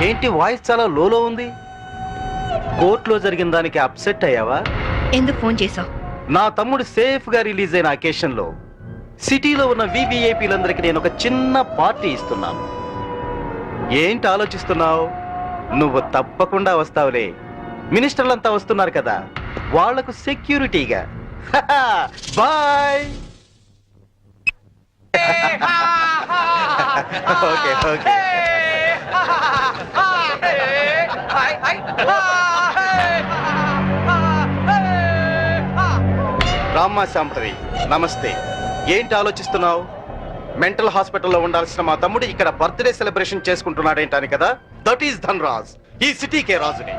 ఏంటి వాయిస్ చాలా లోలో ఉంది? కోర్టులో జరిగిన దానికి అప్సెట్ అయ్యావా? ఎందుకు ఫోన్ చేసావు? నా తమ్ముడు సేఫ్ గా రిలీజ్ అయిన అకేషన్ లో సిటీలో ఉన్న వివిఐపీలందరికీ నేను ఒక చిన్న పార్టీ ఇస్తున్నాను. ఏంటి ఆలోచిస్తున్నావు? నువ్వు తప్పకుండా వస్తావులే. మినిస్టర్లంతా వస్తున్నారు కదా, వాళ్లకు సెక్యూరిటీగా. బాయ్. Okay okay. రామ్మా శాంభవి, నమస్తే. ఏంటి ఆలోచిస్తున్నావు? మెంటల్ హాస్పిటల్లో ఉండాల్సిన మా తమ్ముడు ఇక్కడ బర్త్డే సెలబ్రేషన్ చేసుకుంటున్నాడేంటని కదా. That is Dhanraj. ఈ సిటీకే రాజుని.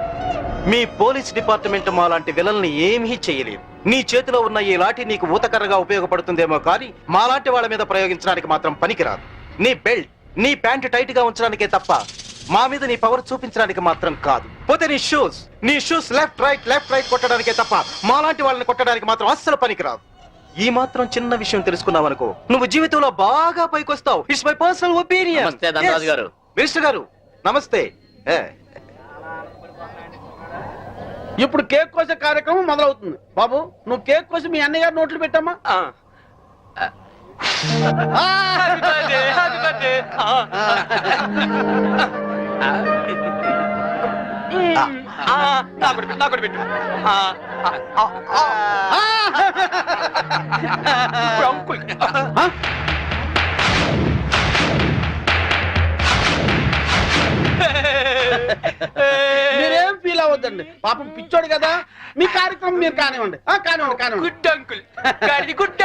మీ పోలీస్ డిపార్ట్మెంట్ మా లాంటి విలన్ని ఏమీ చేయలేదు. నీ చేతిలో ఉన్న ఈ లాఠీ నీకు ఊతకర్రగా ఉపయోగపడుతుందేమో కానీ మాలాంటి వాళ్ళ మీద ప్రయోగించడానికి మాత్రం పనికిరాదు. నీ బెల్ట్, నీ ప్యాంటు టైట్ గా ఉంచడానికే తప్ప మా మీద నీ పవర్ చూపించడానికి మాత్రం కాదు. పోతే నీ షూస్ లెఫ్ట్ రైట్ కొట్టడానికే తప్ప మాలాంటి వాళ్ళని కొట్టడానికి మాత్రం అస్సలు పనికిరాదు. ఈ మాత్రం చిన్న విషయం తెలుసుకున్నావు అనుకో, నువ్వు జీవితంలో బాగా పైకొస్తావు. It's my personal opinion. నమస్తే ధనరాజు గారు. మినిస్టర్ గారు నమస్తే. ఇప్పుడు కేక్ కోసే కార్యక్రమం మొదలవుతుంది. బాబు, నువ్వు కేక్ కోసి మీ అన్నయ్య గారు నోట్లు పెట్టమ్మా. మీరేం ఫీల్ అవ్వద్దండి, పాపం పిచ్చోడు కదా. మీ కార్యక్రమం మీరు కానివ్వండి. కానివ్వండి. Good uncle. Good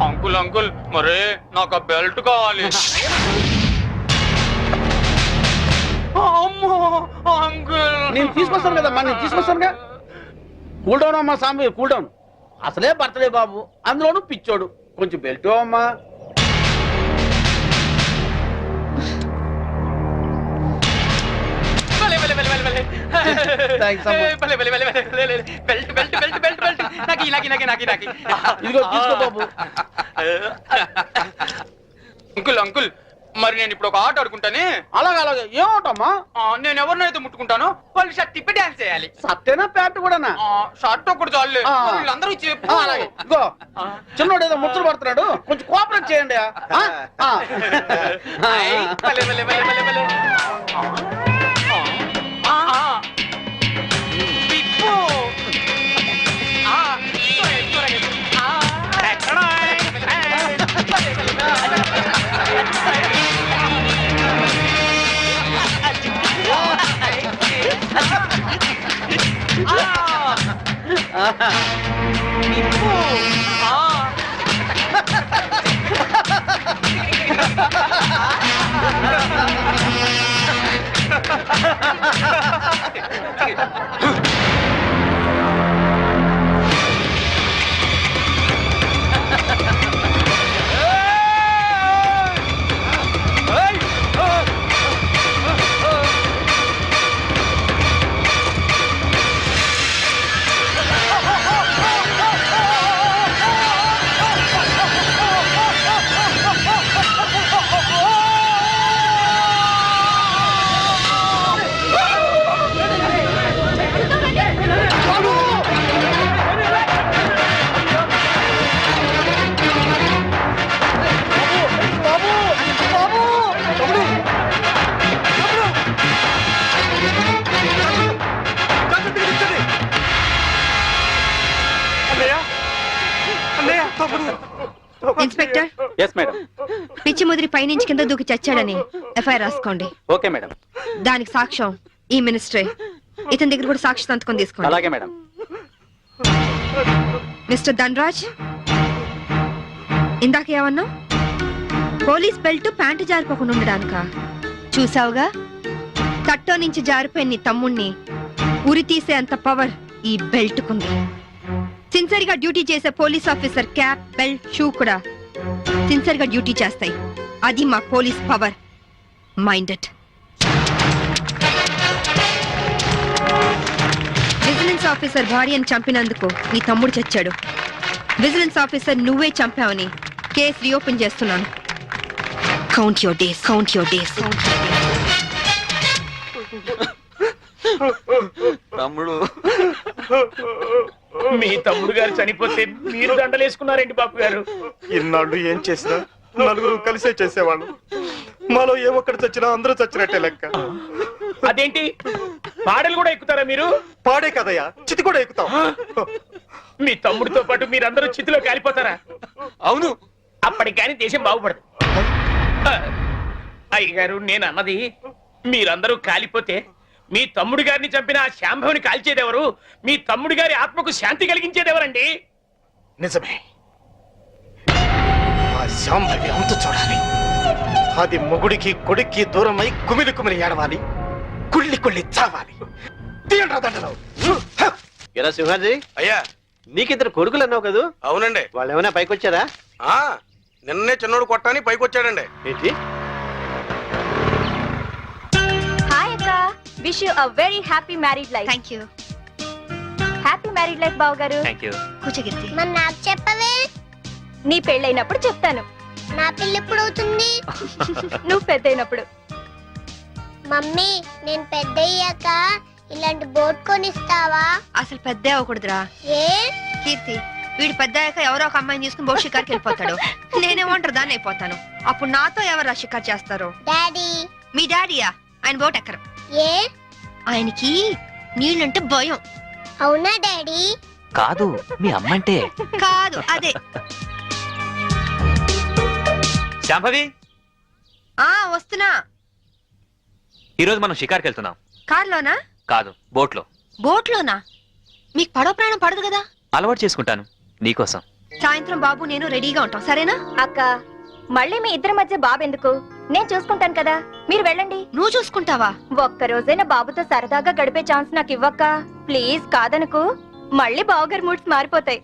uncle. Uncle మరే నాకు బెల్ట్ కావాలి. అంకుల్ నేను తీసుకొస్తాను కదమ్మా, నేను తీసుకొస్తానుగా. కూల్ డౌన్ అమ్మా సాంబి, కూల్ డౌన్. అసలే బర్త్డే బాబు, అందులోనూ పిచ్చోడు. కొంచెం బెల్ట్ అమ్మా. ఇదిగో తీసుకో బాబు. అంకుల్ అంకుల్ మరి నేను ఇప్పుడు ఒక ఆట ఆడుకుంటానే. అలాగే ఏమవుతామా? నేను ఎవరినైతే ముట్టుకుంటానో వాళ్ళు షర్ట్ తిప్పి డాన్స్ చేయాలి. సత్తేనా ప్యాంటు కూడానా? షర్ట్ ఒకటి చాలే, వీళ్ళందరూ చెప్పు. అలాగే ఇగో చిన్నోడు ఏదో ముచ్చలు పడుతున్నాడు, కొంచెం కోఆపరేట్ చేయండి. ఇన్స్పెక్టర్. yes madam. పిచ్చి ముదిరి పైనుంచి కింద దూకి చచ్చాడని ఎఫ్ఐఆర్ రాసుకోండి. Okay madam. దానికి సాక్ష్యం ఈ మినిస్టరే. ఇతని దగ్గర కూడా సాక్షి సంతకం తీసుకోండి. అలాగే మేడం. మిస్టర్ ధనరాజ్, ఇందాక ఏమన్నా? పోలీస్ బెల్ట్ ప్యాంటు జారిపోకుండా ఉండడానికా? చూసావుగా, తట్టో నుంచి జారిపోయిన నీ తమ్ముణ్ణి ఉరి తీసే అంత పవర్ ఈ బెల్ట్ కుంది. సిన్సియర్ గా డ్యూటీ చేసే police officer cap, belt, shoe కూడా సిన్సియర్ గా డ్యూటీ చేస్తాయి. అది మా police power. Minded. Vigilance officer భార్యను చంపినందుకు నీ తమ్ముడు చచ్చాడు. విజిలెన్స్ ఆఫీసర్ నువ్వే చంపావని కేసు రీఓపెన్ చేస్తున్నాను. Count your days. తమ్ముడు మీ తమ్ముడు గారు చనిపోతే మీరు దండలేసుకున్నారేంటి బాబు గారు? ఇన్నాళ్ళు ఏం చేసినా నలుగురు కలిసే చేసేవాళ్ళు. మాలో ఏ ఒక్కడు చచ్చినా అందరూ చచ్చినట్టే లెక్క. అదేంటి పాడలు కూడా ఎక్కుతారా మీరు? పాడే కదయ్యా, చితి కూడా ఎక్కుతాం. మీ తమ్ముడితో పాటు మీరందరూ చితిలో కాలిపోతారా? అవును. అప్పటికి కానీ దేశం బాగుపడదు. అయ్యగారు, నేను అన్నది మీరందరూ కాలిపోతే మీ తమ్ముడు గారిని చంపిన ఆ శాంభవిని కాల్చేదెవరు? మీ తమ్ముడి గారి ఆత్మకు శాంతి కలిగించేదెవరండి? నిజమే, ఆ శాంభవి అంత చూడాలి. అది మొగుడికి కొడుక్కి దూరమై కుమిలి కుమిలి ఏడవాలి, కుళ్ళి కుళ్ళి చావాలి. తీయండి రా దండలు. ఎరా సింహాజీ, అయ్యా. నీకిద్దరు కొడుకులు అన్నావు కదా, అవునండి. వాళ్ళు ఏమైనా పైకి వచ్చారా? నిన్నే చిన్నోడు కొట్టాని పైకి వచ్చాడండి. ఏంటి? హాయ్ అక్క, wish you a very happy married life. Thank you. Happy married life బావ గారు. కూర్చోగిర్తి. మరి నాకు చెప్పవే? నీ పెళ్ళైనప్పుడు చెప్తాను. నా పిల్ల ఎప్పుడు అవుతుంది? నువ్వు పెద్దయినప్పుడు. మమ్మీ, నేను పెద్ద అయ్యాక ఇలాంటి బోట్ కొనిస్తావా? అసలు పెద్ద అవ్వకూడదురా. ఏ? కీర్తి, వీడు పెద్ద అయ్యాక ఎవరో ఒక అమ్మాయిని తీసుకుని బోట్ షికార్కి వెళ్ళిపోతాడు. నేనేమంటారు దాన్ని అయిపోతాను. అప్పుడు నాతో ఎవరు షికార్ చేస్తారు? డాడీ. మీ డాడీయా? ఆయన బోట్ ఎక్కరు. ఏ? ఆయనకి నీళ్ళంటే భయం. అవునా డాడీ? కాదు, మీ అమ్మంటే. కాదు, అదే. శాంభవి, వస్తున్నా. ఈరోజు మనం షికార్కి వెళ్తున్నాం. కార్లోనా? కాదు, బోట్లో. బోట్లోనా? మీకు పడవ ప్రాణం పడదు కదా. అలవాటు చేసుకుంటాను నీకోసం. సాయంత్రం బాబు నేను రెడీగా ఉంటాం, సరేనా? అక్క, మళ్ళీ మీ ఇద్దరి మధ్య బాబు ఎందుకు? నేను చూసుకుంటాను కదా, మీరు వెళ్ళండి. నువ్వు చూసుకుంటావా? ఒక్క రోజైనా బాబుతో సరదాగా గడిపే ఛాన్స్ నాకు ఇవ్వక్క ప్లీజ్. కాదనుకు, మళ్ళీ బావగారి మూడ్స్ మారిపోతాయి.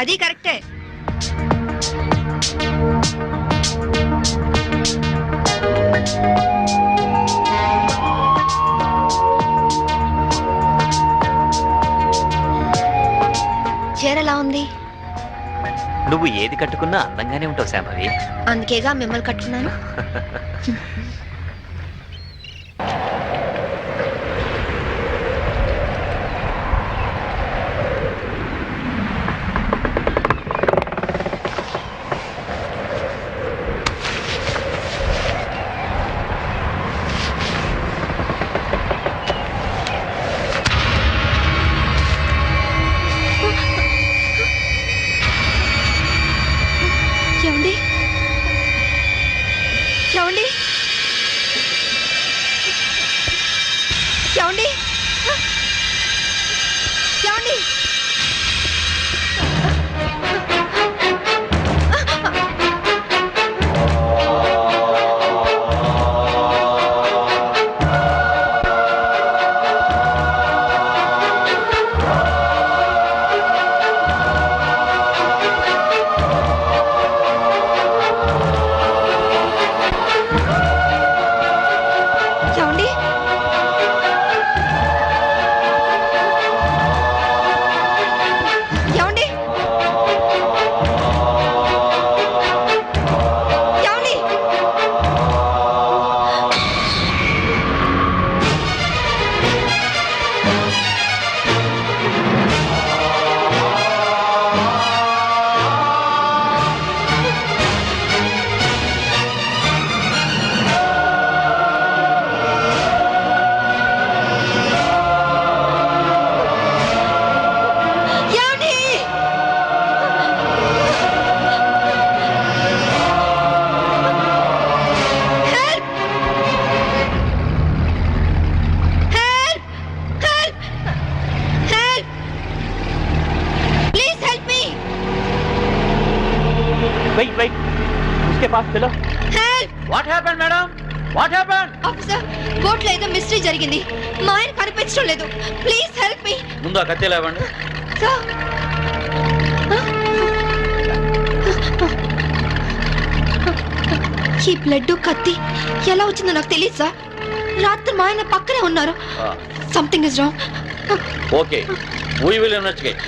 అది కరెక్టే. చీరలా ఉంది. నువ్వు ఏది కట్టుకున్నా అందంగానే ఉంటావు శాంభవి. అందుకేగా మిమ్మల్ని కట్టుకున్నాను. ఏమండి? ఏమండి? ఏమండి? ఏమండి? Wait. उसके पास चलो. Help! What happened, madam? What happened? Officer, బోట్లో ఏదో మిస్టరీ జరిగింది. మా ఆయన కనిపించడం లేదు. Please help me. ముందు ఆ కత్తి లేవండి. సార్, ఈ బ్లడ్ కత్తి ఎలా వచ్చిందో నాకు తెలియదు సార్. రాత్రి మా ఆయన పక్కనే ఉన్నారు. Something is wrong. Okay, we will investigate.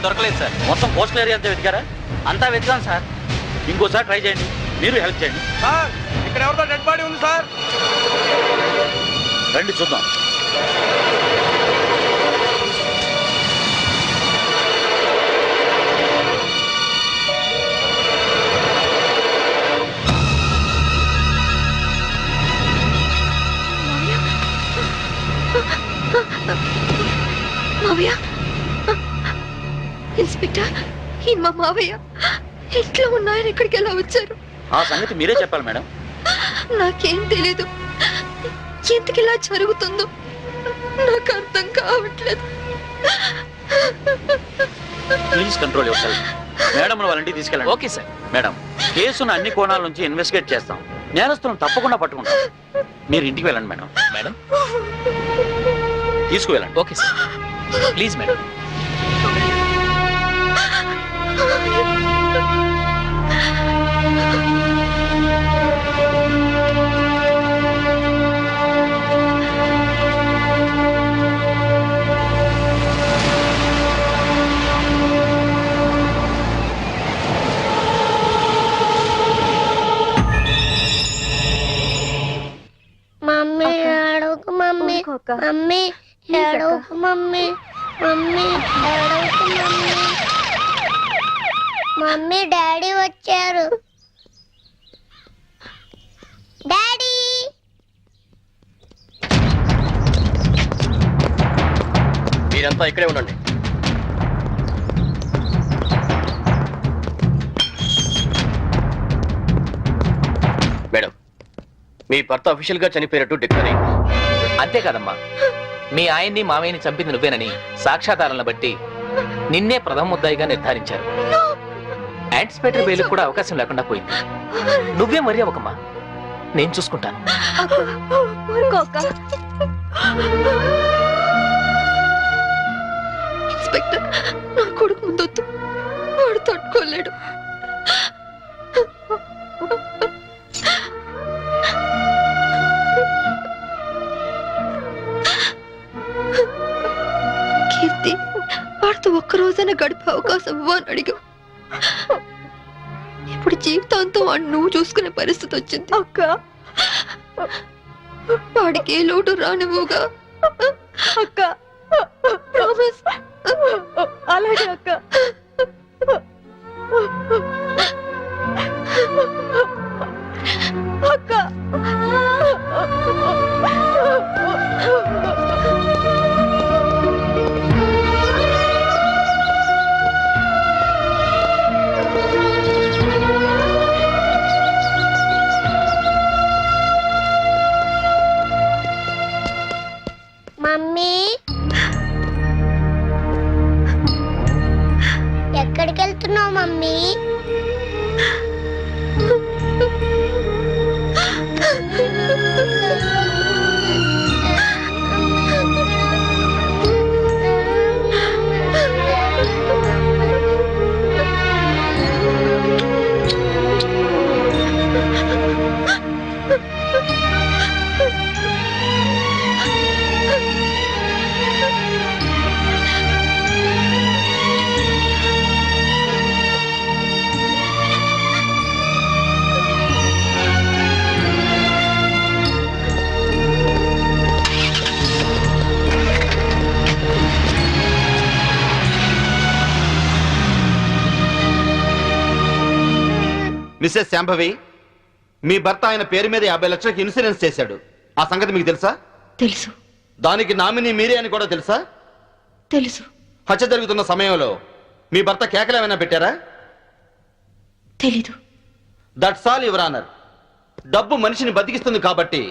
దొరకలేదు సార్. మొత్తం కోస్టల్ ఏరియా అంతా వెతికారా? అంతా వెతికాం సార్. ఇంకోసారి ట్రై చేయండి, మీరు హెల్ప్ చేయండి. సార్ ఇక్కడ ఎవరితో డెడ్ బాడీ ఉంది సార్. రండి చూద్దాం. మావయ్య, ఇన్స్పెక్టర్, ఈ మా మావయ్య ఇంట్లో ఉన్నాయని ఇక్కడికి ఎలా వచ్చారు? ఆ సంగతి మీరే చెప్పాలి మేడం. నాకేం తెలీదు. ఎందుకు ఇలా జరుగుతుందో నాకు అర్థం కావట్లేదు. Please control your self. Madam వాళ్ళ ఇంటికి తీసుకెళ్ళండి. Okay sir. మేడం, కేసును అన్ని కోణాల నుంచి ఇన్వెస్టిగేట్ చేస్తాం. నేరస్తులను తప్పకుండా పట్టుకుంటాం. మీరు ఇంటికి వెళ్ళండి మేడం. మేడం. తీసుకువెళ్ళండి. Okay sir. Please madam. Mummy ఏడవకు మమ్మీ. ఊరుకోక. మమ్మీ Please అక్క. ఏడవకు మమ్మీ. మమ్మీ ఏడవకు మమ్మీ. మమ్మీ డాడీ వచ్చారు. డాడీ మీరంతా ఇక్కడే ఉండండి. మేడం, మీ భర్త అఫీషియల్ గా చనిపోయినట్టు డిక్లేర్ అయింది. అంతే కదమ్మా. మీ ఆయన్ని మామయ్యని చంపింది నువ్వేనని సాక్ష్యాధారాలను బట్టి నిన్నే ప్రథమ ముద్దాయిగా నిర్ధారించారు. యాంటిసిపేటరీ బెయిల్ కూడా అవకాశం లేకుండా పోయింది. నువ్వే మరీ అవ్వకమ్మా, నేను చూసుకుంటాను. ఊరుకోక. ఇన్స్పెక్టర్, నా కొడుకు ముందొద్దు. వాడు తట్టుకోలేడు. కీర్తి, వాడితో ఒక్క రోజైనా గడిపే అవకాశం ఇవ్వని అడిగా. ఇప్పుడు జీవితాంతం వాడిని నువ్వు చూసుకునే పరిస్థితి వచ్చింది. అక్క, వాడికి ఏ లోటు రానివ్వుగా. అక్క, ప్రామిస్. అలాగే అక్క. అక్క, మమ్మీ ఎక్కడికి వెళ్తున్నావు మమ్మీ? మిసెస్ శాంభవి, మీ భర్త ఆయన పేరు మీద 50 లక్షలకి ఇన్సూరెన్స్ చేశాడు. ఆ సంగతి మీకు తెలుసా? తెలుసు, దానికి నామినీ మీరే అని కూడా తెలుసా? తెలుసు. హత్య జరుగుతున్న సమయంలో మీ భర్త కేకలు ఏమైనా పెట్టారా? తెలీదు. That's all your honour. డబ్బు మనిషిని బతికిస్తుంది కాబట్టి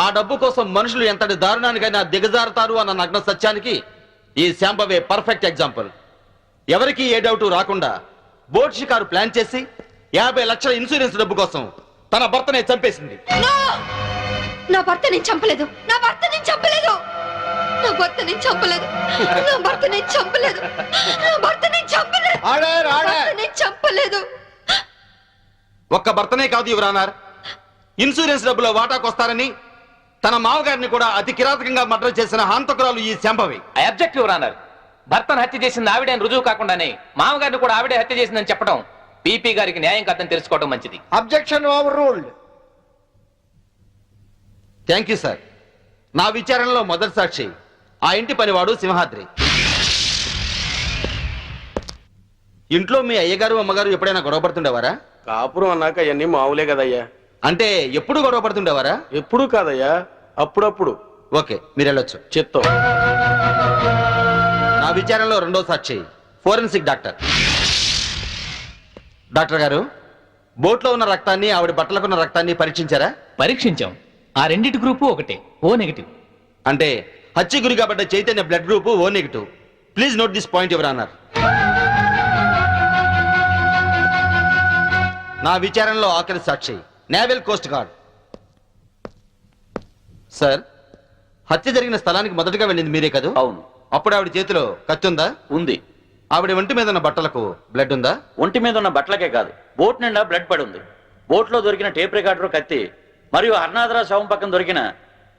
ఆ డబ్బు కోసం మనుషులు ఎంతటి దారుణానికైనా దిగజారుతారు అన్న నగ్న సత్యానికి ఈ శాంభవే పర్ఫెక్ట్ ఎగ్జాంపుల్. ఎవరికి ఏ డౌట్ రాకుండా బోట్ షికారు ప్లాన్ చేసి 50 లక్షల ఇన్సూరెన్స్ డబ్బు కోసం తన భర్తనే చంపేసింది. నా భర్త నేను చంపలేదు. నా భర్త నేను చంపలేదు. నా భర్త నేను చంపలేదు. నా భర్త నేను చంపలేదు. నా భర్త నేను చంపలేదు. Order, order. భర్త నేను చంపలేదు. ఒక్క భర్తనే కాదు యువర్ ఆనర్, ఇన్సూరెన్స్ డబ్బులో వాటాకొస్తారని తన మామగారిని కూడా అతి కిరాతకంగా మర్డర్ చేసిన హంతకురాలు ఈ Shambhavi. I object your honour. భర్తను హత్య చేసింది ఆవిడే అని రుజువు కాకుండానే మామగారిని కూడా ఆవిడే హత్య చేసిందని చెప్పడం పీపీ గారికి న్యాయం కాదని తెలుసుకోవడం మంచిది. Objection over ruled. Thank you sir. నా విచారణలో మొదటి సాక్షి ఆ ఇంటి పనివాడు సింహాద్రి. ఇంట్లో మీ అయ్యగారు అమ్మగారు ఎప్పుడైనా గొడవ పడుతుండేవారా? కాపురం అన్నాక అవన్నీ మామూలే కదయ్యా. అంటే ఎప్పుడు గొడవ పడుతుండేవారా? ఎప్పుడూ కాదయ్యా, అప్పుడప్పుడు. ఓకే, మీరు వెళ్ళొచ్చు. చిత్తం. నా విచారణలో రెండో సాక్షి ఫోరెన్సిక్ డాక్టర్. డాక్టర్ గారు, బోట్లో ఉన్న రక్తాన్ని ఆవిడ బట్టలకున్న రక్తాన్ని పరీక్షించారా? పరీక్షించాం. ఆ రెండిటి గ్రూపు ఒకటే, ఓ నెగిటివ్. అంటే హత్య గురి కాబట్ట Chaitanya blood group O negative. Please note this point your honour. నా విచారణలో ఆఖరి సాక్షి నేవల్ కోస్ట్ గార్డ్. సార్, హత్య జరిగిన స్థలానికి మొదటగా వెళ్ళింది మీరే కదా? అవును. అప్పుడు ఆవిడ చేతిలో కత్తి ఉందా? ఉంది. ఆవిడ ఒంటి మీద ఉన్న బట్టలకు బ్లడ్ ఉందా? ఒంటి మీద ఉన్న బట్టలకే కాదు, బోట్ నిండా బ్లడ్ పడి ఉంది. బోట్ లో దొరికిన టేప్ రికార్డర్, కత్తి మరియు హర్నాథరా శవం పక్కన దొరికిన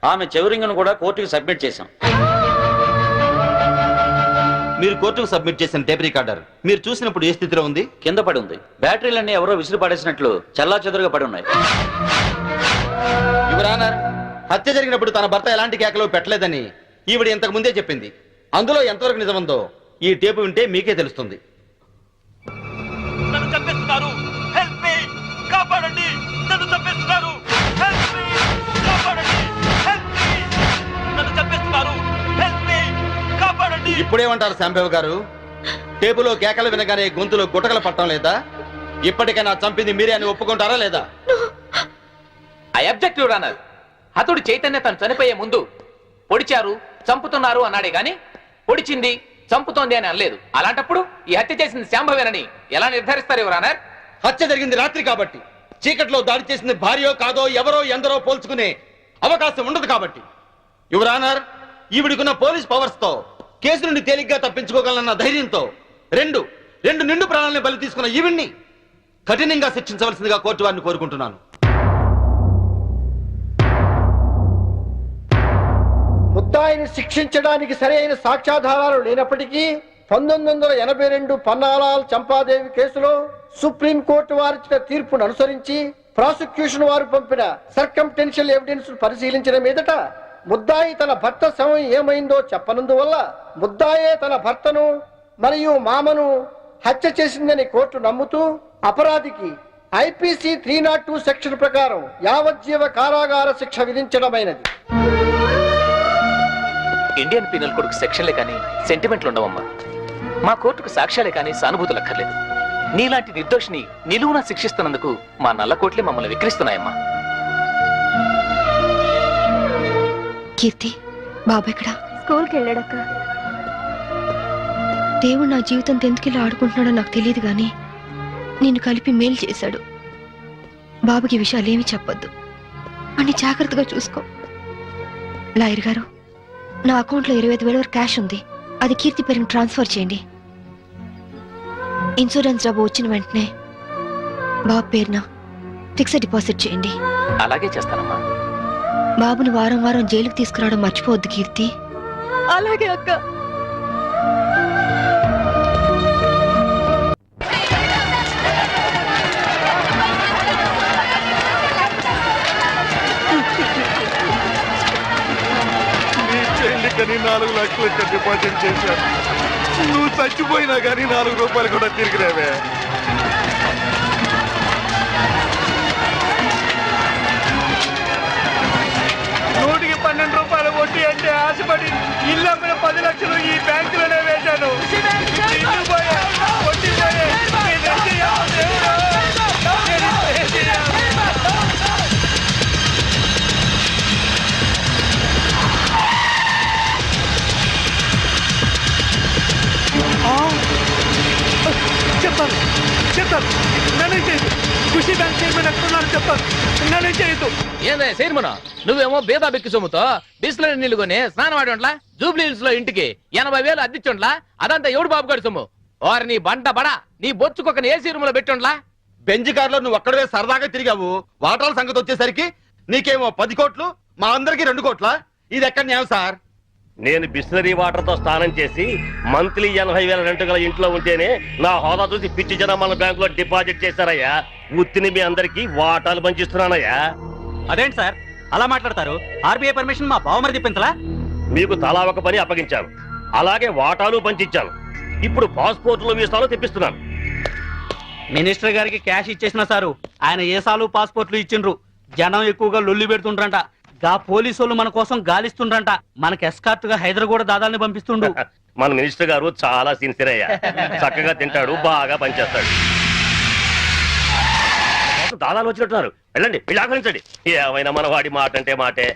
ఆమె చెవురింగును కూడా కోర్టుకు సబ్మిట్ చేశాం. మీరు కోర్టుకు సబ్మిట్ చేసిన టేప్ రికార్డర్ మీరు చూసినప్పుడు ఏ స్థితిలో ఉంది? కింద పడి ఉంది. బ్యాటరీలన్నీ ఎవరో విసిరి పడేసినట్లు చల్లా చెదురుగా పడి ఉన్నాయి. యువర్ ఆనర్, హత్య జరిగినప్పుడు తన భర్త ఎలాంటి కేకలు పెట్టలేదని ఈవిడ ఇంతకు ముందే చెప్పింది. అందులో ఎంతవరకు నిజముందో ఈ టేపు వింటే మీకే తెలుస్తుంది. నన్ను చంపేస్తున్నారు, హెల్ప్ మీ, కాపాడండి, నన్ను చంపేస్తున్నారు, హెల్ప్ మీ, కాపాడండి, హెల్ప్ మీ, నన్ను చంపేస్తున్నారు, హెల్ప్ మీ, కాపాడండి. ఇప్పుడేమంటారు శాంభవ్ గారు? టేపులో కేకలు వినగానే గొంతులో గుటకలు పట్టడం లేదా? ఇప్పటికైనా చంపింది మీరే అని ఒప్పుకుంటారా లేదా? I object your honour. హతుడు చైతన్య తను చనిపోయే ముందు పొడిచారు, చంపుతున్నారు అన్నాడే గాని పొడిచింది, చంపుతోంది అని అనలేదు. అలాంటప్పుడు ఈ హత్య చేసింది శాంభవేనని ఎలా నిర్ధారిస్తారు యువర్ ఆనర్? హత్య జరిగింది రాత్రి కాబట్టి, చీకట్లో దాడి చేసింది భార్యో కాదో ఎవరో ఎందరో పోల్చుకునే అవకాశం ఉండదు కాబట్టి. యువర్ ఆనర్, ఈవిడికున్న పోలీస్ పవర్స్ తో కేసు నుండి తేలిగ్గా తప్పించుకోగలన్న ధైర్యంతో రెండు నిండు ప్రాణాలను బలి తీసుకున్న ఈవిడ్ని కఠినంగా శిక్షించవలసిందిగా కోర్టు వారిని కోరుకుంటున్నాను. ముద్దాయిని శిక్షించడానికి సరైన సాక్ష్యాధారాలు లేనప్పటికీ 1982 పన్నాలాల్ చంపాదేవి కేసులో సుప్రీంకోర్టు వారిచ్చిన తీర్పును అనుసరించి ప్రాసిక్యూషన్ వారు పంపిన సర్కంటెన్షియల్ ఎవిడెన్స్ పరిశీలించిన మీదట ముద్దాయి తన భర్త శవం ఏమైందో చెప్పనందువల్ల ముద్దాయే తన భర్తను మరియు మామను హత్య చేసిందని కోర్టు నమ్ముతూ అపరాధికి ఐపీసీ 302 సెక్షన్ ప్రకారం యావజ్జీవ కారాగార శిక్ష విధించడమైనది. ఇండియన్ పీనల్ కోడ్కు సెక్షన్లే కానీ సెంటిమెంట్లు ఉండవమ్మా. మా కోర్టుకు సాక్ష్యాలే కానీ సానుభూతులు అక్కర్లేదు. నీలాంటి నిర్దోషిని నిలువున శిక్షిస్తున్నందుకు మా నల్ల కోట్లే మమ్మల్ని విక్రిస్తున్నాయమ్మా. కీర్తి, బాబు ఎక్కడా? స్కూల్కి వెళ్ళాడక్క. దేవుడు నా జీవితంతో ఎందుకు ఇలా ఆడుకుంటున్నాడో నాకు తెలియదు గాని నిన్ను కలిపి మేలు చేశాడు. బాబుకి విషయాలేమీ చెప్పొద్దు, అన్ని జాగ్రత్తగా చూసుకో. లాయర్ గారు, నా అకౌంట్లో 25,000 వరకు క్యాష్ ఉంది. అది కీర్తి పేరుని ట్రాన్స్ఫర్ చేయండి. ఇన్సూరెన్స్ డబ్బు వచ్చిన వెంటనే బాబు పేరున ఫిక్స్డ్ డిపాజిట్ చేయండి. అలాగే చేస్తానమ్మా. బాబుని వారం వారం జైలుకి తీసుకురావడం మర్చిపోవద్దు కీర్తి. అలాగే అక్క. చెల్లికని 4 లక్షలు డిపాజిట్ చేశాను. నువ్వు చచ్చిపోయినా కానీ 4 రూపాయలు కూడా తిరిగిరావే. నూటికి 12 రూపాయలు వడ్డీ అంటే ఆశపడి ఇల్లు అమ్మిన 10 లక్షలు ఈ బ్యాంకులోనే వేశాను. ఇల్లు పోయే, వడ్డీ పోయే, నేనేం చేయాలి దేవుడా? నేనేం చేయాలి? చెప్తాను నన్నే చేయదు. ఖుషి బ్యాంక్ చైర్మన్ ఎక్కడున్నారు చెప్తాను. నన్నే చేయదు. ఏందే చైర్మన్, నువ్వేమో బేదా బెక్కి సొమ్ముతో బిస్లరీ నీళ్లు కొని స్నానం ఆడోంట్లా జూబ్లీ హిల్స్ లో ఇంటికి 80,000 అద్దిచ్చోంట్లా. అదంతా ఎవడు బాబు గారి సొమ్ము? వారు నీ బంట బడా నీ బొచ్చుకొక ఏసీ రూమ్ లో పెట్టోంట్లా. బెంజ్ కార్లో నువ్వు ఒక్కడే సరదాగా తిరిగావు. వాటాల సంగతి వచ్చేసరికి నీకేమో 10 కోట్లు, మా అందరికి 2 కోట్ల. ఇది ఎక్కడ న్యాయం సార్? నేను బిస్లరీ వాటర్ తో స్నానం చేసి మంత్లీ 80,000 రెంట్ గల ఇంట్లో ఉంటేనే నా హోదా చూసి పిచ్చి జనం మన బ్యాంక్ లో డిపాజిట్ చేశారయ్యా. ఉత్తిని మీ అందరికి వాటాలు పంచిస్తున్నానయ్యా. అదేంటి సార్ అలా మాట్లాడతారు? ఆర్బీఐ పర్మిషన్ మా బావమరి తిప్పించలా? మీకు తలా ఒక పని అప్పగించాను, అలాగే వాటాలు పంచిచ్చాను. ఇప్పుడు పాస్పోర్ట్లు వీసాలు తెప్పిస్తున్నాను. మినిస్టర్ గారికి క్యాష్ ఇచ్చేసిన సారు, ఆయన ఏసాలు పాస్పోర్ట్లు ఇచ్చిండ్రు. జనం ఎక్కువగా లొల్లి పెడుతుండ్రంట. గా పోలీసు మన కోసం గాలిస్తుండ్రంట. మనకి ఎస్కార్ట్ గా హైదరాబాద్ దాదాల్ని పంపిస్తుండు. మన మినిస్టర్ గారు చాలా సిన్సియర్ అయ్యా. చక్కగా తింటాడు, బాగా పనిచేస్తాడు. దాదాలు వచ్చినట్టున్నారు, వెళ్ళండి, వెళ్ళి ఆహ్వానించండి. ఏమైనా మన వాడి మాట అంటే మాటే.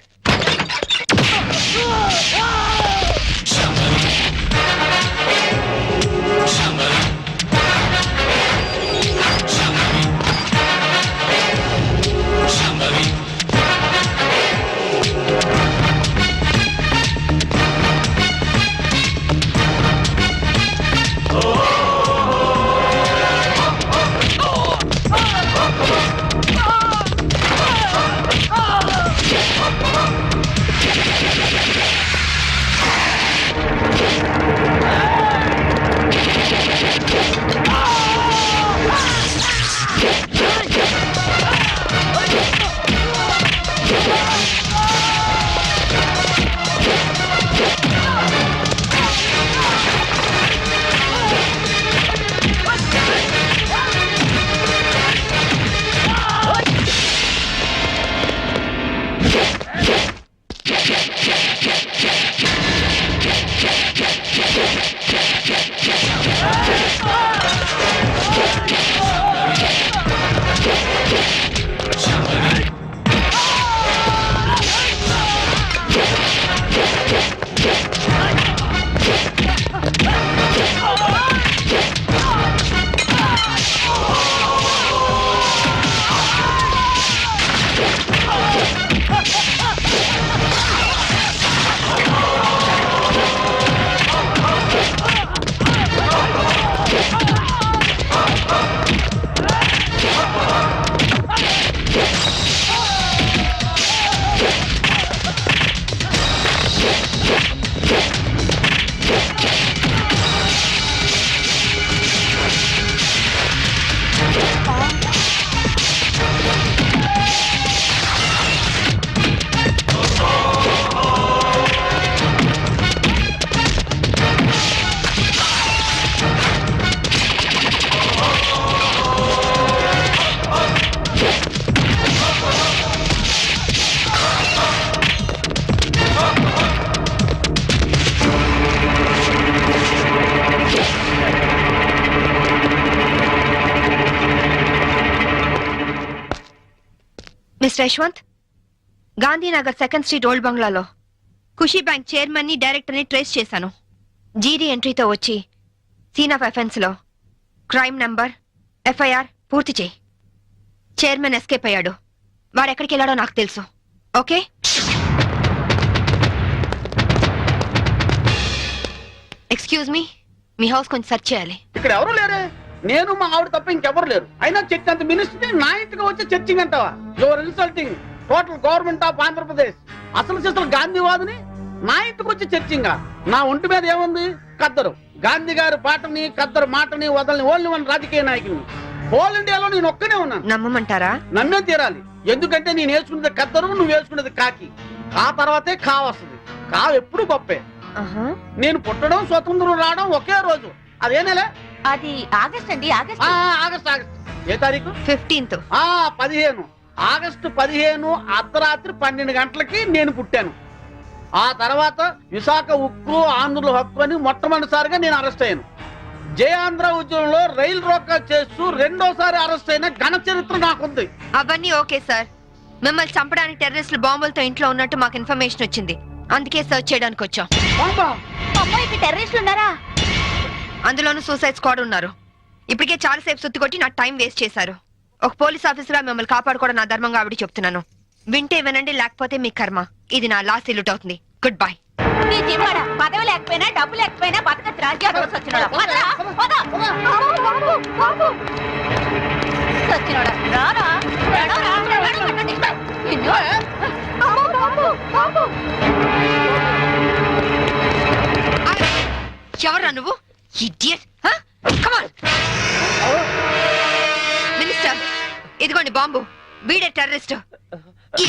Mister Yashwant, Gandhinagar 2nd street old బంగ్లాలో ఖుషీ బ్యాంక్ చైర్మన్ ని డైరెక్టర్ ని ట్రేస్ చేశాను. జీడీ ఎంట్రీతో వచ్చి సీన్ ఆఫ్ అఫెన్స్ లో క్రైమ్ నంబర్ ఎఫ్ఐఆర్ పూర్తి చేయి. చైర్మన్ ఎస్కేప్ అయ్యాడు. వాడు ఎక్కడికి వెళ్ళాడో నాకు తెలుసు. ఓకే? ఎక్స్క్యూజ్ మీ, మీ హౌస్ కొంచెం సెర్చ్ చేయాలి. ఇక్కడ ఎవరు లేరే? నేను మా ఆవిడ తప్ప ఇంకెవరు లేరు. అయినా చర్చ్ అంత మినిస్ట్రీ నా ఇంటికి వచ్చి చర్చింగ్ అంటావా? Your insulting total government of Andhra Pradesh. అసలు గాంధీవాదిని నా ఇంటికి వచ్చి చర్చింగా? నా ఒంటి మీద ఏముంది? కద్దరు. గాంధీ గారి పాటని కద్దరు మాటని వదలని ఓన్లీ వన్ రాజకీయ నాయకుని. హోల్ ఇండియాలో నేను ఒక్కనే ఉన్నాను. నమ్మమంటారా? నమ్మే తీరాలి. ఎందుకంటే నేను వేసుకున్నది కద్దరు, నువ్వు వేసుకున్నది కాకి. ఆ తర్వాతే కా వస్తుంది. కా ఎప్పుడు గొప్పే. నేను పుట్టడం, స్వతంత్రం రావడం ఒకే రోజు. అదేనేలే? అది ఆగస్ట్ అండి. ఆగస్ట్. ఏ తారీఖు? 15th. 15. ఆగస్టు 15 అర్ధరాత్రి 12 గంటలకి నేను పుట్టాను. ఆ తర్వాత విశాఖ ఉక్కు, ఆంధ్రుల హక్కు అని మొట్టమొదటిసారిగా నేను అరెస్ట్ అయ్యాను. జయాంధ్ర ఉద్యమంలో రైలు రోకా చేస్తూ రెండోసారి అరెస్ట్ అయిన ఘన చరిత్ర నాకుంది. అవన్నీ ఓకే సార్. మిమ్మల్ని చంపడానికి టెర్రరిస్టులు బాంబులతో ఇంట్లో ఉన్నట్టు మాకు ఇన్ఫర్మేషన్ వచ్చింది. అందుకే సర్చ్ చేయడానికి వచ్చాం. టెర్రరిస్టులు ఉన్నారా? అందులోనూ సూసైడ్ స్క్వాడ్ ఉన్నారు. ఇప్పటికే చాలాసేపు సుత్తి కొట్టి నా టైం వేస్ట్ చేశారు. ఒక పోలీస్ ఆఫీసర్ గా మిమ్మల్ని కాపాడుకోవడం నా ధర్మంగా ఆవిడ చెప్తున్నాను. వింటే వినండి, లేకపోతే మీ కర్మ. ఇది నా లాస్ట్ ఇల్లుట్ అవుతుంది. Good bye. నీ జిమ్మాడ పదవి లేకపోయినా డబ్బు లేకపోయినా బతకచ్చు. రాజ్యాలు సచ్చినోడా రారా. ఎవరా నువ్వు ఇడియట్ కమాన్ మినిస్టర్ ఇదిగోండి బాంబు వీడే టెర్రరిస్ట్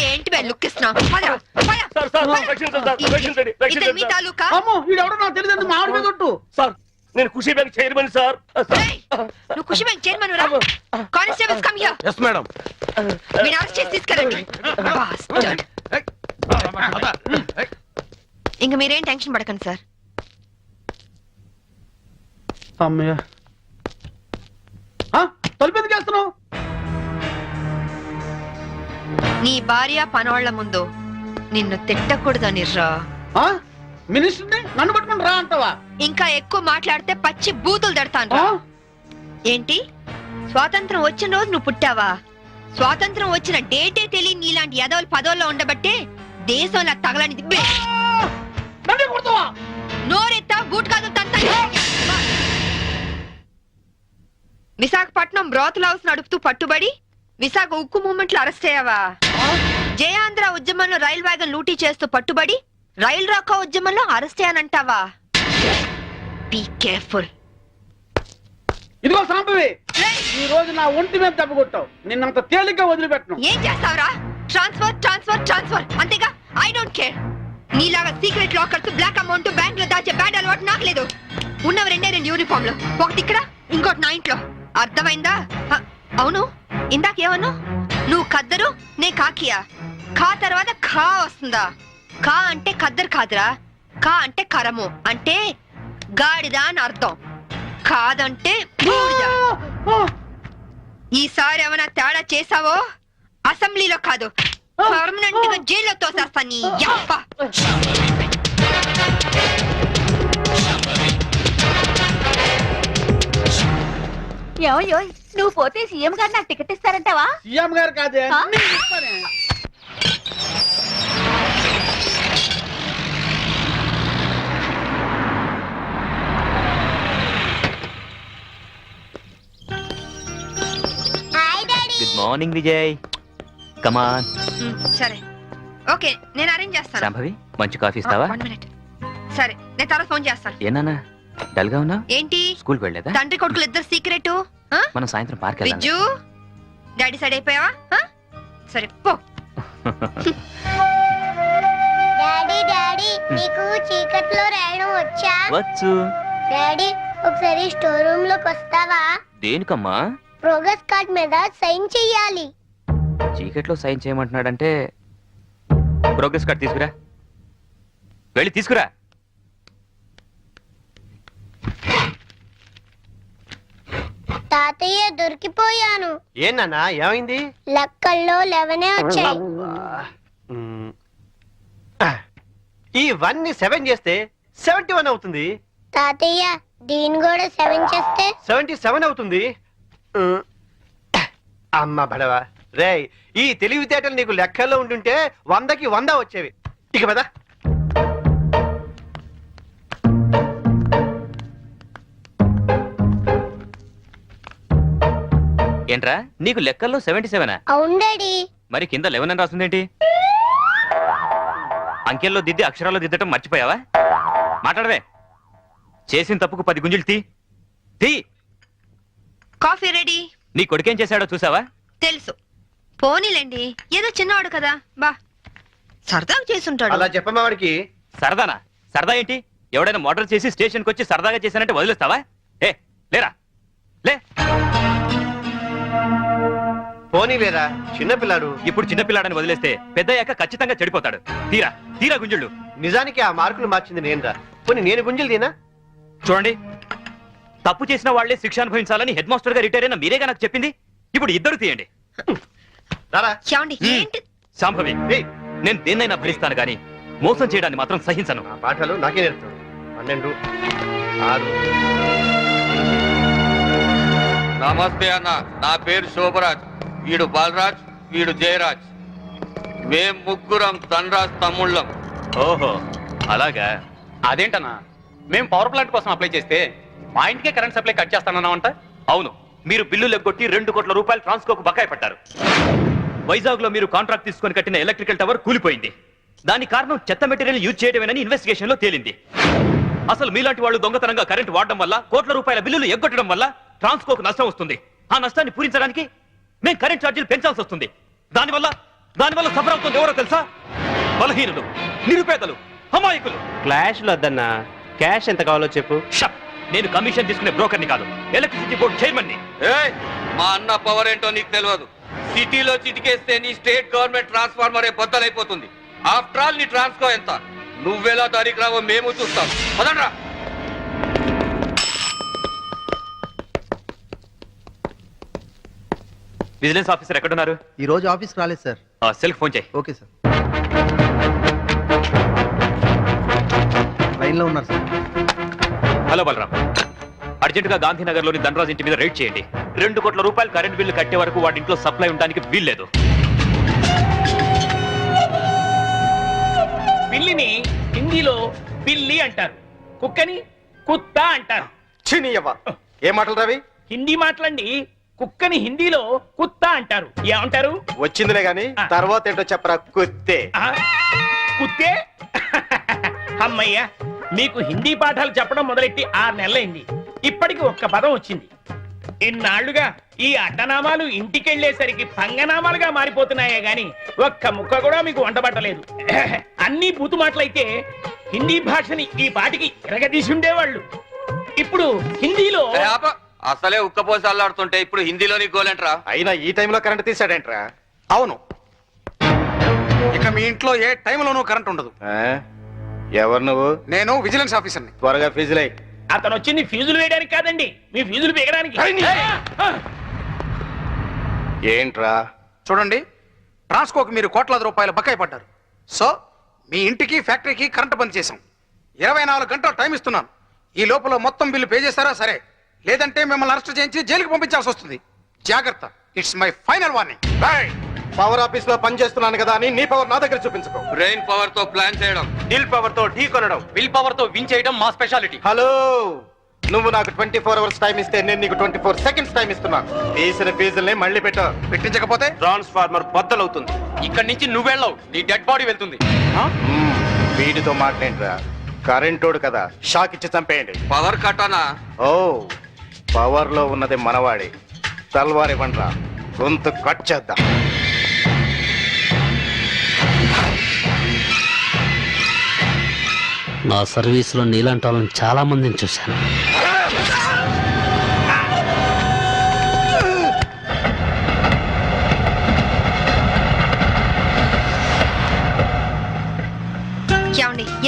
ఏంటి బే లుక్ ఇస్తున్నావు మీ తాలూకా వీడెవడో నాకు తెలియదు మా ఆవిడ మీద కొట్టు. సార్ నేను ఖుషీ బ్యాంక్ చైర్మన్ సార్. నువ్వు ఖుషి బ్యాంక్ చైర్మన్ రా constables come here yes madam. వీడిని అరెస్ట్ చేసి తీసుకెళ్ళండి Bastard. ఇంక మీరేం టెన్షన్ పడకండి సార్. అమ్మయ్య తలుపు ఎందుకు చేస్తున్నావు? నీ భార్య పనోళ్ల ముందు నిన్ను తిట్టకూడదని రా. మినిస్టర్ని నన్ను పట్టుకుని రా అంటావా? ఇంకా ఎక్కువ మాట్లాడితే పచ్చి బూతులు దడతాను రా. ఏంటి స్వాతంత్రం వచ్చిన రోజు నువ్వు పుట్టావా? స్వాతంత్రం వచ్చిన డేటే తెలియని నీలాంటి యదవులు పదవుల్లో ఉండబట్టే దేశంలో తగలనిది. నోరెత్తా బూట్ కాదు విశాఖపట్నం బ్రోతల్ హౌస్ నడుపుతూ పట్టుబడి విశాఖ ఉక్కు మూవ్మెంట్ లో అరెస్ట్ అయ్యావా? జయాంధ్ర ఉద్యమంలో రైల్ వ్యాగన్ లూటీ చేస్తూ పట్టుబడి రైల్ రాకా ఉద్యమంలో అరెస్ట్ అయ్యానంటావా? Be careful. ఇదిగో సాంబవి, ఈ రోజు నా ఒంటి మీద దెబ్బ కొట్టావు. నిన్నంత తేలిగ్గా వదిలిపెట్టను. ఏం చేస్తావురా? ట్రాన్స్ఫర్ ట్రాన్స్ఫర్ ట్రాన్స్ఫర్ అంతేగా. I don't care. నీలాగా secret lockers black amount bank లో దాచే బ్యాడ్ అలవాటు నాకు లేదు. ఉన్నవి రెండు యూనిఫామ్ లో, ఒకటి ఇక్కడ ఇంకోటి నా ఇంట్లో. అర్థమైందా? అవును ఇందాకేమన్నా నువ్వు కద్దరు నే కాకియా? ఖా తర్వాత ఖా వస్తుందా? ఖా అంటే కద్దరు కాదురా, ఖా అంటే కరము అంటే గాడిద అని అర్థం. కాదంటే బూడిద. ఈసారి ఏమైనా తేడా చేసావో అసెంబ్లీలో కాదు పర్మనెంట్ గా జైల్లో తోసేస్తా నీ యప్ప. ఏమయ్యో నువ్వు పోతే సీఎం గారు నాకు టికెట్ ఇస్తారంటావా? సీఎం గారు కాదే గుడ్ మార్నింగ్ విజయ్. కమాన్. సరే ఓకే నేను అరేంజ్ చేస్తాను. సంభవి మంచి కాఫీ ఇస్తావా? 1 minute. సరే నేను తర్వాత ఫోన్ చేస్తాను. ఏనా డల్ గా ఉన్నా? ఏంటి స్కూల్ వెళ్ళలేదా? తండ్రి కొడుకులు ఇద్దరు సీక్రెట్. మనం సాయంత్రం పార్క్ వెళ్దాం. విజ్జు డాడీ సైడ్ అయిపోయావా? సరే పో. డాడీ డాడీ నీకు చీకట్లో రాయడం వచ్చా? వచ్చు. డాడీ ఒకసారి స్టోర్ రూమ్ లోకి వస్తావా? దేనికమ్మా? ప్రోగ్రెస్ కార్డ్ మీద సైన్ చెయ్యాలి. చీకట్లో సైన్ చేయమంటున్నాడంటే ప్రోగ్రెస్ కార్డ్ తీసుకురా. వెళ్ళి తీసుకురా. తాతయ్య దొరికిపోయాను. ఏనా ఏమైంది? లెక్కల్లో 11 వచ్చాయి. ఇవన్నీ 7 చేస్తే 71 అవుతుంది. తాతయ్య దీని కూడా 7 చేస్తే 77 అవుతుంది. అమ్మ బడవా రే, ఈ తెలివితేటలు నీకు లెక్కల్లో ఉంటుంటే 100కి 100 వచ్చేవి. ఇక పద. ఏంట్రా నీకు లెక్కల్లో 77? అవును డాడీ. మరి కింద 11 అని రాస్తుందేంటి? అంకెల్లో దిద్ది అక్షరాల్లో దిద్దటం మర్చిపోయావా? మాట్లాడవే. చేసిన తప్పుకు 10 గుంజులు తీ. Coffee ready. నీ కొడుకేం చేశాడో చూసావా? తెలుసు. పోనీలేండి ఏదో చిన్నవాడు కదా బా సరదాగా చేసుంటాడు. అలా చెప్పమ్మా వాడికి. సరదానా? సరదా ఏంటి? ఎవడైనా మోటార్ చేసి స్టేషన్కి వచ్చి సరదాగా చేశానంటే వదిలేస్తావా? ఏ లేరా లే. పోనీలేరా చిన్నపిల్లాడు. ఇప్పుడు చిన్నపిల్లాడని వదిలేస్తే పెద్దయ్యాక ఖచ్చితంగా చెడిపోతాడు. తీరా గుంజుళ్ళు. నిజానికి ఆ మార్కులు మార్చింది నేనురా. పోనీ నేను గుంజులు తీనా? చూడండి, తప్పు చేసిన వాళ్లే శిక్ష అనుభవించాలని హెడ్ మాస్టర్ గా రిటైర్ అయిన మీరేగా నాకు చెప్పింది. ఇప్పుడు ఇద్దరు తీయండి. శాంభవి, నేను దేన్నైనా భరిస్తాను గాని మోసం చేయడాన్ని మాత్రం సహించను. పాఠాలు నాకే నేర్పుతాడు. 12, 6. నమస్తే అన్న, నా పేరు శోభరాజ్, వీడు బాలరాజ్, వీడు జయరాజ్. మేం ముగ్గురం ధనరాజ్ తమ్ముళ్ళం. ఓహో అలాగా. అదేంటన్నా, మేము పవర్ ప్లాంట్ కోసం అప్లై చేస్తే మా ఇంటికే కరెంట్ సప్లై కట్ చేస్తానన్నావంట. అవును, మీరు బిల్లు లెగ్గొట్టి 2 కోట్ల రూపాయలు ట్రాన్స్కోకు బకాయి పట్టారు. వైజాగ్ లో మీరు కాంట్రాక్ట్ తీసుకొని కట్టిన ఎలక్ట్రికల్ టవర్ కూలిపోయింది. దాని కారణం చెత్త మెటీరియల్ యూజ్ చేయడమేనని ఇన్వెస్టిగేషన్ లో తేలింది. అసలు మీలాంటి వాళ్ళు దొంగతనంగా కరెంట్ వాడడం వల్ల కోట్ల రూపాయల బిల్లులు ఎగ్గొట్టడం వల్ల ట్రాన్స్కోకు నష్టం వస్తుంది. ఆ నష్టాన్ని పూరించడానికి మేము కరెంట్ ఛార్జీలు పెంచాల్సి వస్తుంది. దానివల్ల సఫర్ అవుతుంది ఎవరో తెలుసా? బలహీనులు, నిరుపేదలు, అమాయకులు. క్లాష్లు వద్దన్నా, క్యాష్ ఎంత కావాలో చెప్పు. షప్. నేను కమిషన్ తీసుకునే బ్రోకర్ని కాదు, ఎలక్ట్రిసిటీ బోర్డు చైర్మన్ని. ఏయ్, మా అన్న పవర్ ఏంటో నీకు తెలియదు. సిటీలో చిటికేస్తే నీ స్టేట్ గవర్నమెంట్ ట్రాన్స్ఫార్మరే బద్దలైపోతుంది. ఆఫ్టర్ ఆల్ నీ ట్రాన్స్కో ఎంత? నువ్వెలా దారికి రావో మేము చూస్తాం. పదండ్రా. విజిలెన్స్ ఆఫీసర్ ఎక్కడున్నారు? ఈ రోజు ఆఫీస్కి రాలేదు సార్. సెల్ఫ్ ఫోన్ చేయి. Okay sir. లైన్లో ఉన్నారు సార్. హలో బలరాం, అర్జెంట్ గా గాంధీనగర్ లోని ధనరాజ్ ఇంటి మీద రైడ్ చేయండి. 2 కోట్ల రూపాయలు కరెంట్ బిల్లు కట్టే వరకు వాడి ఇంట్లో సప్లై ఉండడానికి వీల్లేదు. పిల్లిని హిందీలో పిల్లి అంటారు, కుక్కని కుత్తా అంటారు. చినియవ్వ, ఏ మాటలు రవి? హిందీ మాటలండి. కుక్కని హిందీలో కుత్తా అంటారు. ఏమంటారు? వచ్చిందిలే గాని తర్వాత ఏంటో చెప్పరా కుత్తే. కుత్తే? అమ్మయ్యా, మీకు హిందీ పాఠాలు చెప్పడం మొదలెట్టి 6 నెలలైంది. ఇప్పటికి ఒక్క పదం వచ్చింది. ఇన్నాళ్లుగా ఈ అడ్డనామాలు ఇంటికెళ్లేసరికి పంగనామాలుగా మారిపోతున్నాయే గాని ఒక్క ముక్క కూడా మీకు వంటబట్టలేదు. అన్ని బూతు మాటలైతే హిందీ భాషని ఈ పాటికి ఎరగదీసి ఉండేవాళ్ళు. ఇప్పుడు హిందీలో అసలే ఉక్కపోసి అల్లాడుతుంటే ఇప్పుడు హిందీలో నీ గోలేంట్రా? అయినా ఈ టైంలో కరెంట్ తీసాడేంట్రా? అవును, ఇక మీ ఇంట్లో ఏ టైంలోనూ కరెంట్ ఉండదు. ఎవరు నువ్వు? నేను విజిలెన్స్ ఆఫీసర్ని. త్వరగా ఫీజులై. అతను వచ్చింది ఫీజులు వేయడానికి కాదండి, మీ ఫీజులు పీకడానికి. ఏంట్రా? చూడండి, ట్రాన్స్కోకి మీరు కోట్లాది రూపాయల బకాయి పడ్డారు. సో మీ ఇంటికి ఫ్యాక్టరీకి కరెంట్ బంద్ చేశాం. 24 గంటలు టైం ఇస్తున్నాను. ఈ లోపల మొత్తం బిల్లు పే చేస్తారా సరే, లేదంటే మిమ్మల్ని అరెస్ట్ చేయించి జైలుకి పంపించాల్సి వస్తుంది. జాగ్రత్త, it's my final warning. Power office లో పని చేస్తున్నాను కదా అని నీ పవర్ నా దగ్గర చూపించుకో. బ్రెయిన్ పవర్ తో ప్లాన్ చేయడం, దిల్ పవర్ తో ఢీ కొనడం, విల్ పవర్ తో విన్ చేయడం మా స్పెషాలిటీ. హలో, నువ్వు నాకు 24 అవర్స్ టైం ఇస్తే నేను నీకు 24 సెకండ్స్ టైం ఇస్తున్నాను. తీసిన ఫీజుల్ని మళ్ళీ పెట్టించకపోతే ట్రాన్స్ఫార్మర్ బద్దలవుతుంది. ఇక్కడి నుంచి నువ్వెళ్ళవు, నీ డెడ్ బాడీ వెళ్తుంది. వీడితో మాట్లాడరా, కరెంటోడు కదా, షాక్ ఇచ్చి చంపేయండి. పవర్ కట్టానా? ఓ, పవర్ లో ఉన్నది మనవాడి. తల్వార్ ఇవ్వండిరా, గొంతు కట్ చేద్దాం. నా సర్వీసులో నీలాంటి వాళ్ళని చాలా మందిని చూశాను.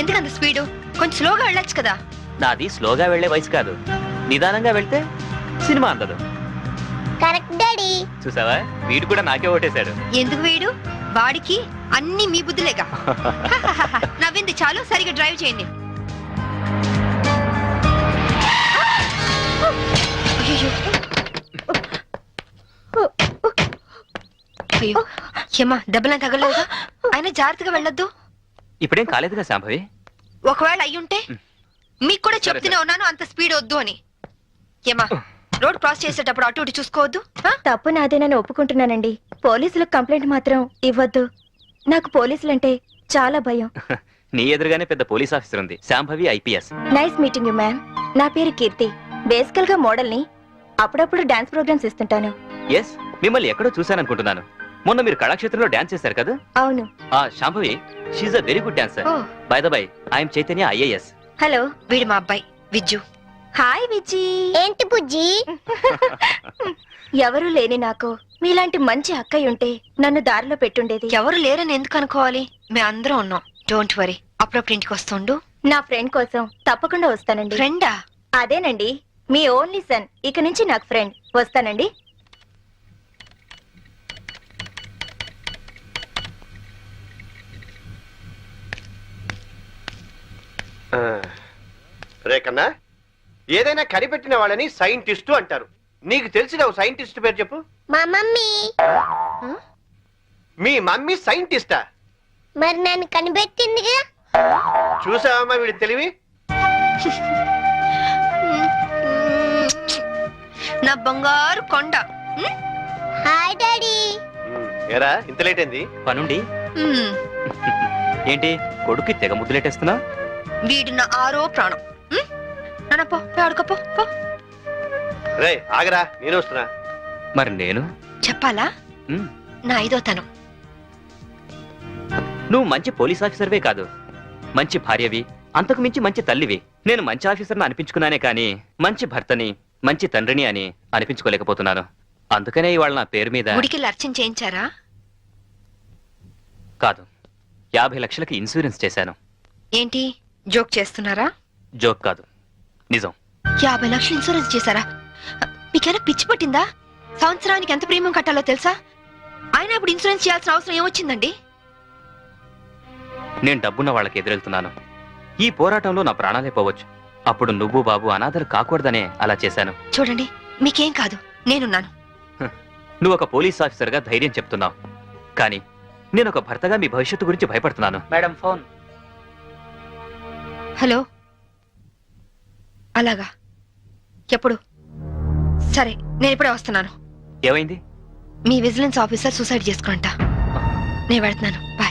ఎందుకంత స్పీడు? కొంచెం స్లోగా వెళ్ళొచ్చు కదా. నాది స్లోగా వెళ్లే వయసు కాదు, నిదానంగా వెళ్తే సినిమా అందదు. Correct daddy. చూసావా, వీడు కూడా నాకే ఓటేశాడు. ఎందుకు వీడు? వాడికి అన్ని మీ బుద్ధులేగా. నవ్వింది చాలు, సరిగా డ్రైవ్ చేయండి. అయ్యో, ఏమా దెబ్బలా తగలేదా? అయినా జాగ్రత్తగా వెళ్ళొద్దు. ఇప్పుడేం కాలేదుగా శాంభవి. ఒకవేళ అయ్యుంటే మీకు కూడా చెప్తూనే ఉన్నాను అంత స్పీడ్ వద్దు అని. ఏమా, రోడ్ క్రాస్ చేసేటప్పుడు అటు ఇటు చూసుకోవద్దు. తప్పు నాదేనని ఒప్పుకుంటున్నానండి. పోలీసులకు కంప్లైంట్ మాత్రం ఇవ్వద్దు. నాకు పోలీసులంటే చాలా భయం. నీ ఎదురుగానే పెద్ద పోలీస్ ఆఫీసర్ ఉంది, Shambhavi IPS. Nice meeting you ma'am. నా పేరు కీర్తి. బేసికల్ గా మోడల్ ని. అప్పుడప్పుడు డాన్స్ ప్రోగ్రామ్స్ ఇస్తుంటాను. ఎస్, మిమ్మల్ని ఎక్కడో చూశాననుకుంటున్నాను. మొన్న మీరు కళాక్షేత్రంలో డాన్స్ చేశారు కదా? అవును. Shambhavi, she's a very good dancer. By the by, I'm Chaitanya IAS. Hello, వీడు మా అబ్బాయి విజ్జు. హాయ్ విజ్జి. ఏంటి బుజ్జి? ఎవరు లేని నాకు మీలాంటి మంచి అక్కయ్య ఉంటే నన్ను దారిలో పెట్టుండేది. ఎవరు లేరని ఎందుకు అనుకోవాలి? మేము అందరం ఉన్నాం. Don't worry. అప్పుడప్పుడు ఇంటికి వస్తుండు. నా ఫ్రెండ్ కోసం తప్పకుండా వస్తానండి. ఫ్రెండా? అదేనండి, మీ ఓన్లీ సన్. ఇక నుంచి నాకు ఫ్రెండ్. వస్తానండి. రేకన్నా, ఏదైనా కనిపెట్టిన వాళ్ళని సైంటిస్టు అంటారు. నీకు తెలిసిన సైంటిస్ట్ పేరు చెప్పు. మా మమ్మీ. మీ మమ్మీ సైంటిస్టా? మరి నన్ను కనిపెట్టిందిగా. చూసావమ్మా వీడి తెలివి. నా బంగారు కొండ. Hi daddy. ఏరా, ఇంత లేట్ అయింది? పనుండి. ఏంటి కొడుకు తెగ ముద్దులేటేస్తున్నా? వీడు నా ఆరో ప్రాణం. నాన్న పో ఆడుకోపో పో. రే ఆగరా, నేను వస్తున్నా. మరి నేను చెప్పాలా? ఉమ్, నా 5వ తనం. నువ్వు మంచి పోలీస్ ఆఫీసర్వే కాదు, మంచి భార్యవి, అంతకు మించి మంచి తల్లివి. నేను మంచి ఆఫీసర్ని అనిపించుకున్నానే కానీ మంచి భర్తని, మంచి తండ్రిని అని అనిపించుకోలేకపోతున్నాను. అందుకనే ఇవాళ నా పేరు మీద గుడికి అర్చన చేయించారా? కాదు, 50 లక్షలకి ఇన్సూరెన్స్ చేశాను. ఏంటి జోక్ చేస్తున్నారా? జోక్ కాదు, నిజం. 50 లక్షలు ఇన్సూరెన్స్ చేశారా? మీకైనా పిచ్చి పట్టిందా? సంవత్సరానికి ఎంత ప్రీమియం కట్టాలో తెలుసా? ఆయన ఇప్పుడు ఇన్సూరెన్స్ చేయాల్సిన అవసరం ఏమొచ్చిందండి? నేను డబ్బున్న వాళ్ళకి ఎదురెళ్తున్నాను. ఈ పోరాటంలో నా ప్రాణాలే పోవచ్చు. అప్పుడు నువ్వు బాబు అనాథలు కాకూడదనే అలా చేశాను. చూడండి, మీకేం కాదు, నేనున్నాను. నువ్వు ఒక పోలీస్ ఆఫీసర్గా ధైర్యం చెప్తున్నావు, కానీ నేను ఒక భర్తగా మీ భవిష్యత్తు గురించి భయపడుతున్నాను. Madam phone. హలో, అలాగా? ఎప్పుడు? సరే, నేను ఇప్పుడే వస్తున్నాను. ఏమైంది? మీ విజిలెన్స్ ఆఫీసర్ సూసైడ్ చేసుకుంటా. నేను వెళ్తున్నాను. బాయ్.